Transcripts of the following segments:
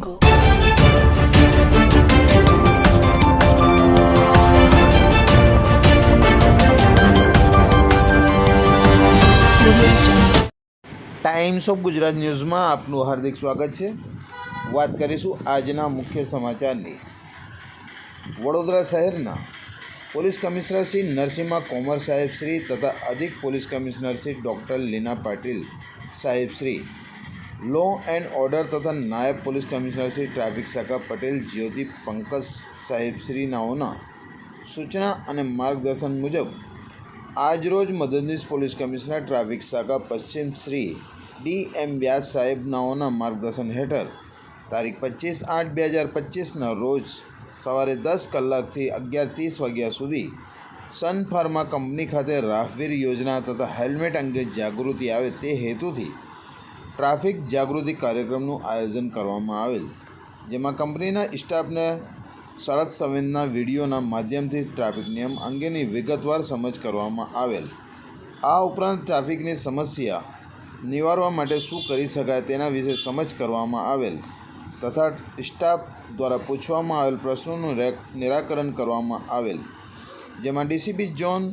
Go. Times of Gujarat ન્યૂઝમાં આપનું હાર્દિક સ્વાગત છે. વાત કરીશું આજના મુખ્ય સમાચારની. વડોદરા શહેરના પોલીસ કમિશનર શ્રી નરસિંહા કોમર સાહેબ શ્રી તથા અધિક પોલીસ કમિશનર શ્રી ડૉક્ટર લીના પાટીલ સાહેબ શ્રી, લો એન્ડ ઓર્ડર તથા નાયબ પોલીસ કમિશનર શ્રી ટ્રાફિક શાખા પટેલ જ્યોતિ પંકજ સાહેબ શ્રીનાઓના સૂચના અને માર્ગદર્શન મુજબ આજરોજ મદદનીશ પોલીસ કમિશનર ટ્રાફિક શાખા પશ્ચિમ શ્રી DM વ્યાસ સાહેબનાઓના માર્ગદર્શન હેઠળ તારીખ 25/8/2025ના રોજ સવારે 10 કલાકથી 11:30 વાગ્યા સુધી સન ફાર્મા કંપની ખાતે રાહવીર યોજના તથા હેલ્મેટ અંગે જાગૃતિ આવે તે હેતુથી ટ્રાફિક જાગૃતિ કાર્યક્રમનું આયોજન કરવામાં આવેલ, જેમાં કંપનીના સ્ટાફને સડક સંવેદના વિડીયોના માધ્યમથી ટ્રાફિક નિયમ અંગેની વિગતવાર સમજ કરવામાં આવેલ. આ ઉપરાંત ટ્રાફિકની સમસ્યા નિવારવા માટે શું કરી શકાય તેના વિશે સમજ કરવામાં આવેલ તથા સ્ટાફ દ્વારા પૂછવામાં આવેલ પ્રશ્નોનું નિરાકરણ કરવામાં આવેલ, જેમાં DCP ઝોન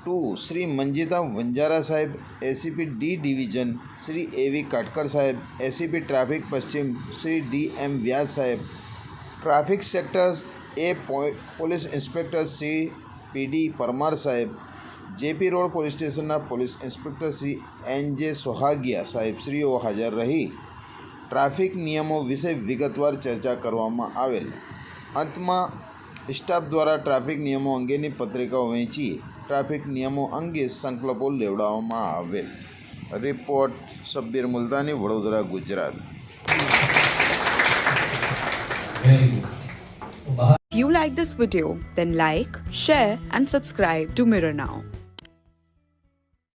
2 શ્રી મંજીતા વંજારા સાહેબ, ACP D division Shri AV Katkar સાહેબ, ACP ટ્રાફિક પશ્ચિમ શ્રી DM વ્યાસ સાહેબ, traffic sector A police inspector Shri PD Parmar સાહેબ, JP રોડ પોલીસ સ્ટેશનના પોલીસ ઇન્સ્પેક્ટર શ્રી NJ સોહાગિયા સાહેબ શ્રીઓ હાજર રહી ટ્રાફિક નિયમો વિશે વિગતવાર ચર્ચા કરવામાં આવેલ. અંતમાં સ્ટાફ દ્વારા ટ્રાફિક નિયમો અંગેની પત્રિકાઓ વહેંચી ટ્રાફિક નિયમો અંગે સંકલ્પો લેવડાવવામાં આવેલ. Report Shabbir Multani, Vadodara, Gujarat. If you like this video, then like, share and subscribe to Mirror Now.